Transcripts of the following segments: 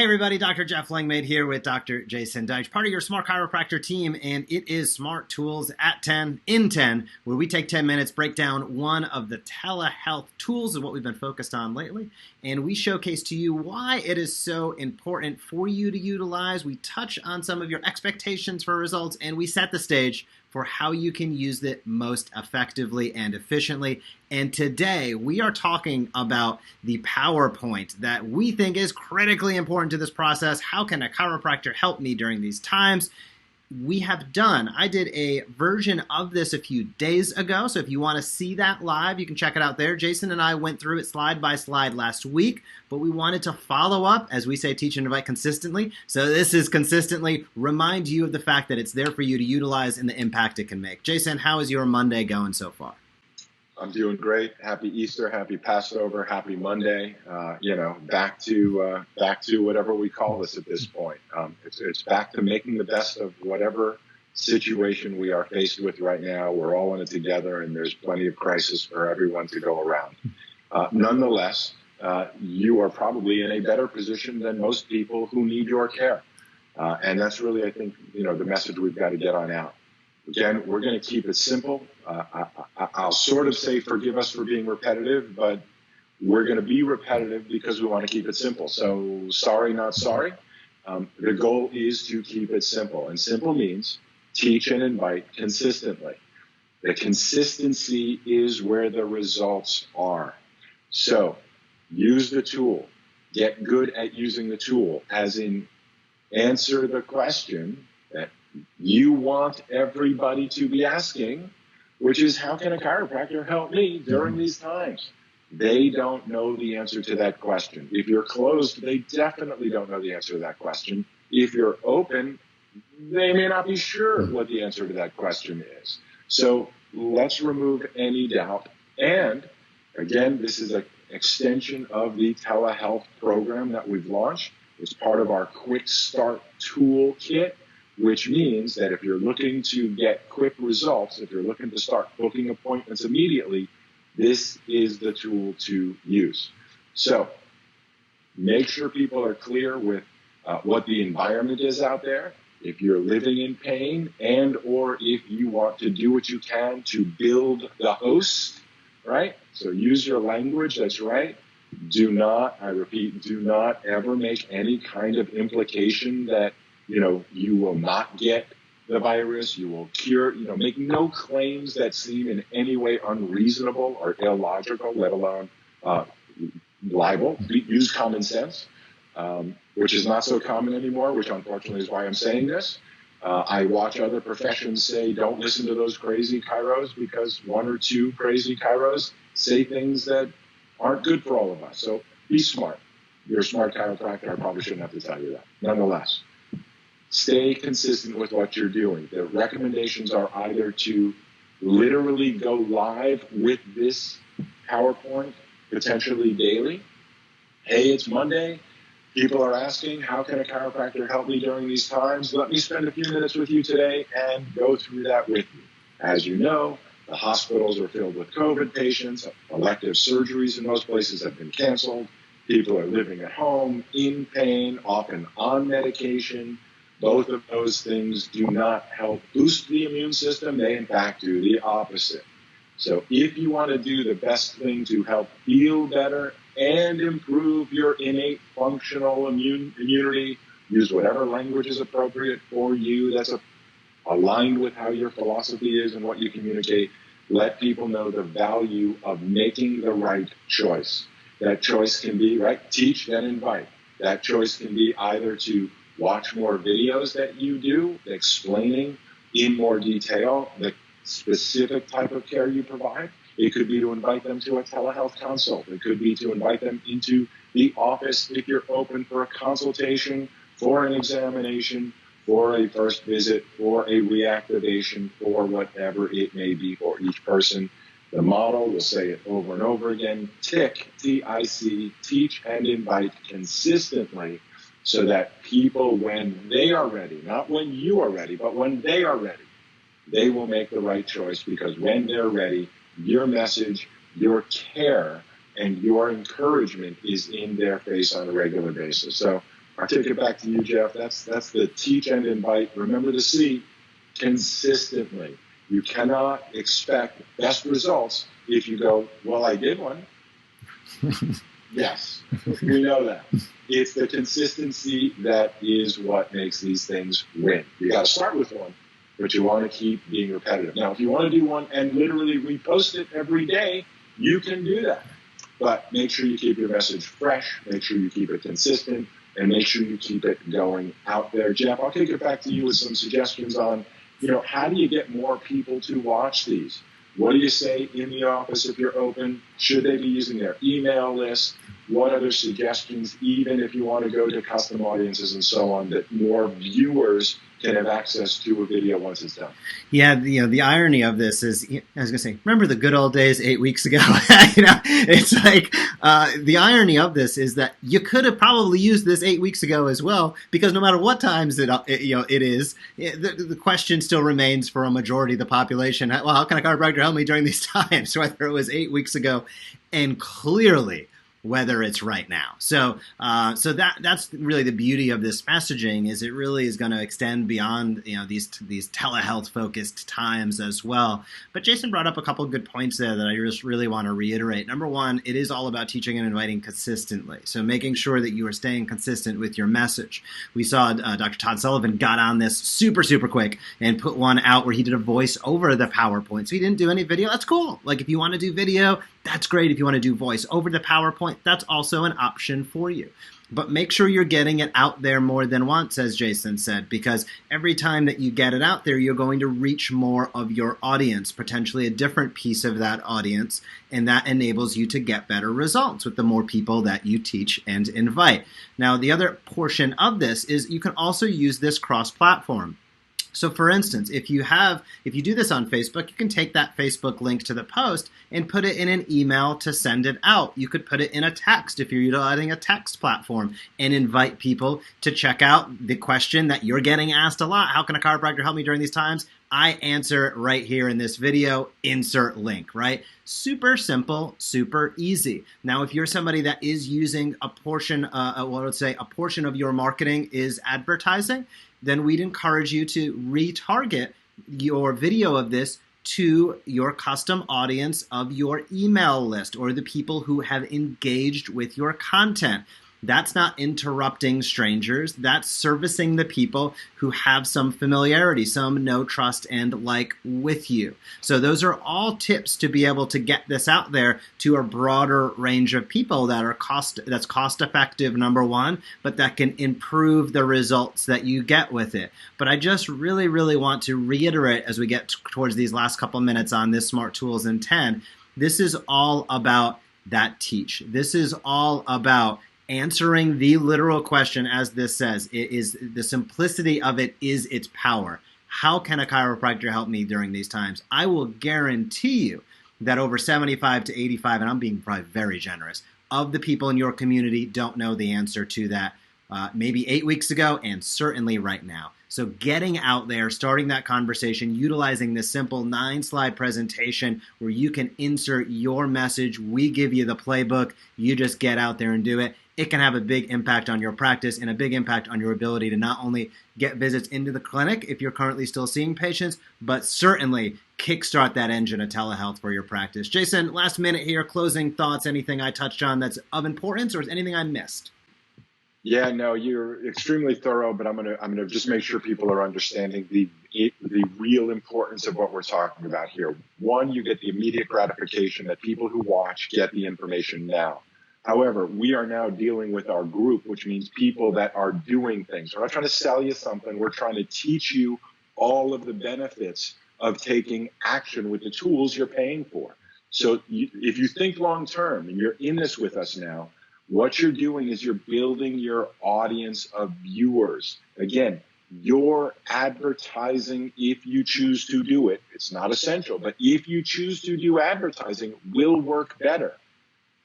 everybody, Dr. Jeff Langmaid here with Dr. Jason Deitch, part of your Smart Chiropractor team, and it is Smart Tools at 10 in 10, where we take 10 minutes, break down one of the telehealth tools is what we've been focused on lately, and we showcase to you why it is so important for you to utilize. We touch on some of your expectations for results, and we set the stage for how you can use it most effectively and efficiently. And today we are talking about the PowerPoint that we think is critically important to this process. How can a chiropractor help me during these times? I did a version of this a few days ago, so if you want to see that live, you can check it out there. Jason and I went through it slide by slide last week, but we wanted to follow up, as we say, teach and invite consistently. So this is consistently remind you of the fact that it's there for you to utilize and the impact it can make. Jason, how is your Monday going so far? I'm doing great. Happy Easter, happy Passover, happy Monday. Back to whatever we call this at this point. It's back to making the best of whatever situation we are faced with right now. We're all in it together, and there's plenty of crisis for everyone to go around. Nonetheless, you are probably in a better position than most people who need your care, and that's really, I think, the message we've got to get on out. Again, we're going to keep it simple. I'll sort of say forgive us for being repetitive, but we're going to be repetitive because we want to keep it simple. So sorry, not sorry. The goal is to keep it simple. And simple means teach and invite consistently. The consistency is where the results are. So use the tool. Get good at using the tool, as in answer the question that you want everybody to be asking, which is, how can a chiropractor help me during these times? They don't know the answer to that question. If you're closed, they definitely don't know the answer to that question. If you're open, they may not be sure what the answer to that question is. So let's remove any doubt. And again, this is an extension of the telehealth program that we've launched. It's part of our Quick Start Toolkit, which means that if you're looking to get quick results, if you're looking to start booking appointments immediately, this is the tool to use. So make sure people are clear with what the environment is out there. If you're living in pain, and or if you want to do what you can to build the host, right? So use your language that's right. Do not, I repeat, do not ever make any kind of implication that you will not get the virus, you will cure, make no claims that seem in any way unreasonable or illogical, let alone liable. Use common sense, which is not so common anymore, which unfortunately is why I'm saying this. I watch other professions say, don't listen to those crazy chiros, because one or two crazy chiros say things that aren't good for all of us. So be smart. You're a smart chiropractor. I probably shouldn't have to tell you that. Nonetheless, stay consistent with what you're doing. The recommendations are either to literally go live with this PowerPoint, potentially daily. Hey, it's Monday. People are asking, how can a chiropractor help me during these times? Let me spend a few minutes with you today and go through that with you. As you know, the hospitals are filled with COVID patients. Elective surgeries in most places have been canceled. People are living at home, in pain, often on medication. Both of those things do not help boost the immune system. They, in fact, do the opposite. So if you want to do the best thing to help feel better and improve your innate functional immunity, use whatever language is appropriate for you that's aligned with how your philosophy is and what you communicate. Let people know the value of making the right choice. That choice can be, right, teach, then invite. That choice can be either to watch more videos that you do explaining in more detail the specific type of care you provide. It could be to invite them to a telehealth consult. It could be to invite them into the office if you're open for a consultation, for an examination, for a first visit, for a reactivation, for whatever it may be for each person. The model, we'll say it over and over again, TIC, T-I-C, teach and invite consistently, so that people, when they are ready, not when you are ready, but when they are ready, they will make the right choice, because when they're ready, your message, your care, and your encouragement is in their face on a regular basis. So I'll take it back to you, Jeff. That's the teach and invite. Remember the C, consistently. You cannot expect best results if you go, well, I did one. Yes, we know that. It's the consistency that is what makes these things win. You got to start with one, but you want to keep being repetitive. Now, if you want to do one and literally repost it every day, you can do that. But make sure you keep your message fresh, make sure you keep it consistent, and make sure you keep it going out there. Jeff, I'll take it back to you with some suggestions on, how do you get more people to watch these? What do you say in the office if you're open? Should they be using their email list? What other suggestions, even if you want to go to custom audiences and so on, that more viewers can have access to a video once it's done? Yeah, the irony of this is, I was going to say, remember the good old days 8 weeks ago? It's like the irony of this is that you could have probably used this 8 weeks ago as well, because no matter what times it is, the question still remains for a majority of the population. Well, how can a chiropractor help me during these times? Whether it was 8 weeks ago, and clearly whether it's right now. So that's really the beauty of this messaging, is it really is going to extend beyond these telehealth focused times as well. But Jason brought up a couple of good points there that I just really want to reiterate. Number one, it is all about teaching and inviting consistently. So making sure that you are staying consistent with your message. We saw Dr. Todd Sullivan got on this super quick and put one out where he did a voice over the PowerPoint. So he didn't do any video. That's cool. Like, if you want to do video, that's great. If you want to do voice over the PowerPoint, that's also an option for you. But make sure you're getting it out there more than once, as Jason said, because every time that you get it out there, you're going to reach more of your audience, potentially a different piece of that audience, and that enables you to get better results with the more people that you teach and invite. Now, the other portion of this is you can also use this cross-platform. So for instance, if you do this on Facebook, you can take that Facebook link to the post and put it in an email to send it out. You could put it in a text if you're utilizing a text platform and invite people to check out the question that you're getting asked a lot. How can a chiropractor help me during these times? I answer it right here in this video, insert link, right? Super simple, super easy. Now, if you're somebody that is using a portion of your marketing is advertising, then we'd encourage you to retarget your video of this to your custom audience of your email list or the people who have engaged with your content. That's not interrupting strangers. That's servicing the people who have some familiarity, some know, trust, and like with you. So those are all tips to be able to get this out there to a broader range of people that's cost effective, number one, but that can improve the results that you get with it. But I just really, really want to reiterate as we get towards these last couple minutes on this Smart Tools in 10, this is all about that teach. This is all about answering the literal question, as this says. It is the simplicity of it is its power. How can a chiropractor help me during these times? I will guarantee you that over 75 to 85, and I'm being probably very generous, of the people in your community don't know the answer to that maybe 8 weeks ago and certainly right now. So getting out there, starting that conversation, utilizing this simple 9-slide presentation where you can insert your message. We give you the playbook. You just get out there and do it. It can have a big impact on your practice and a big impact on your ability to not only get visits into the clinic if you're currently still seeing patients, but certainly kickstart that engine of telehealth for your practice. Jason, last minute here, closing thoughts, anything I touched on that's of importance, or is anything I missed? Yeah, no, you're extremely thorough, but I'm gonna just make sure people are understanding the real importance of what we're talking about here. One, you get the immediate gratification that people who watch get the information now. However, we are now dealing with our group, which means people that are doing things. We're not trying to sell you something. We're trying to teach you all of the benefits of taking action with the tools you're paying for. So if you think long term and you're in this with us now, what you're doing is you're building your audience of viewers. Again, your advertising, if you choose to do it, it's not essential, but if you choose to do advertising, will work better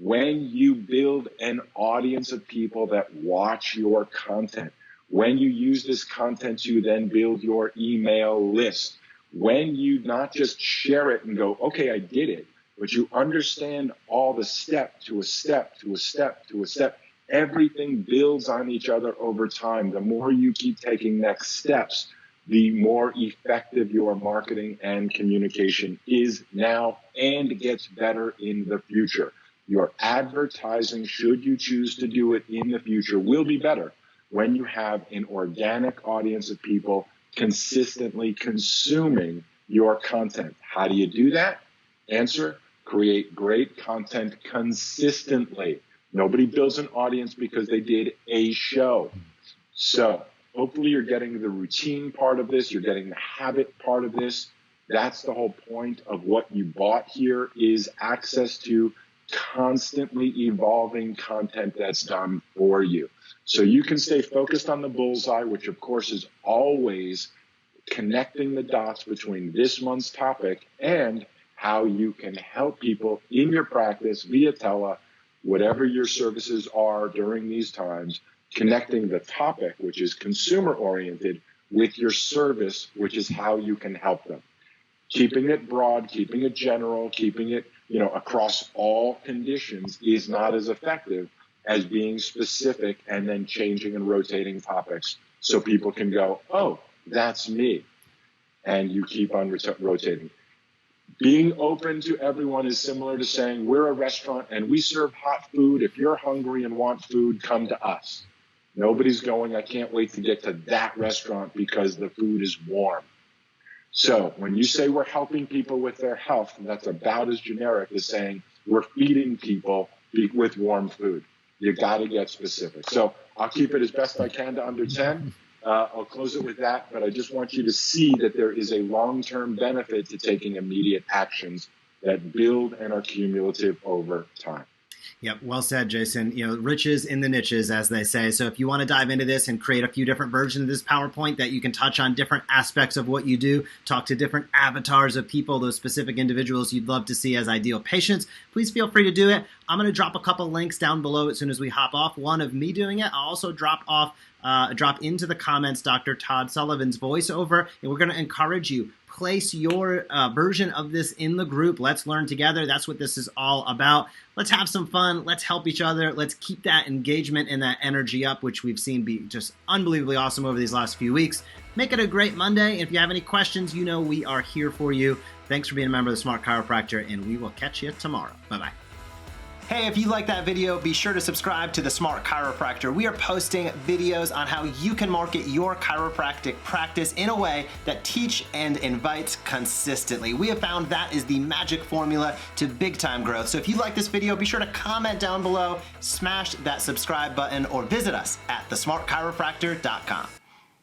when you build an audience of people that watch your content, when you use this content to then build your email list, when you not just share it and go, okay, I did it, but you understand all the step to a step to a step to a step Everything builds on each other over time. The more you keep taking next steps, the more effective your marketing and communication is now and gets better in the future. Your advertising, should you choose to do it in the future, will be better when you have an organic audience of people consistently consuming your content. How do you do that? Answer: create great content consistently. Nobody builds an audience because they did a show. So hopefully you're getting the routine part of this. You're getting the habit part of this. That's the whole point of what you bought here, is access to constantly evolving content that's done for you. So you can stay focused on the bullseye, which of course is always connecting the dots between this month's topic and how you can help people in your practice via tele, whatever your services are during these times, connecting the topic, which is consumer oriented, with your service, which is how you can help them. Keeping it broad, keeping it general, keeping it, across all conditions is not as effective as being specific and then changing and rotating topics so people can go, oh, that's me. And you keep on rotating. Being open to everyone is similar to saying we're a restaurant and we serve hot food. If you're hungry and want food, come to us. Nobody's going, I can't wait to get to that restaurant because the food is warm. So when you say we're helping people with their health, that's about as generic as saying we're feeding people with warm food. You got to get specific. So I'll keep it as best I can to under 10. I'll close it with that, but I just want you to see that there is a long-term benefit to taking immediate actions that build and are cumulative over time. Yep, well said, Jason. Riches in the niches, as they say. So if you want to dive into this and create a few different versions of this PowerPoint that you can touch on different aspects of what you do, talk to different avatars of people, those specific individuals you'd love to see as ideal patients, please feel free to do it. I'm going to drop a couple links down below as soon as we hop off. One of me doing it. I'll also drop into the comments Dr. Todd Sullivan's voiceover, and we're going to encourage you. Place your version of this in the group. Let's learn together. That's what this is all about. Let's have some fun. Let's help each other. Let's keep that engagement and that energy up, which we've seen be just unbelievably awesome over these last few weeks. Make it a great Monday. And if you have any questions, we are here for you. Thanks for being a member of the Smart Chiropractor, and we will catch you tomorrow. Bye-bye. Hey, if you like that video, be sure to subscribe to the Smart Chiropractor. We are posting videos on how you can market your chiropractic practice in a way that teach and invites consistently. We have found that is the magic formula to big time growth. So if you like this video, be sure to comment down below, smash that subscribe button, or visit us at thesmartchiropractor.com.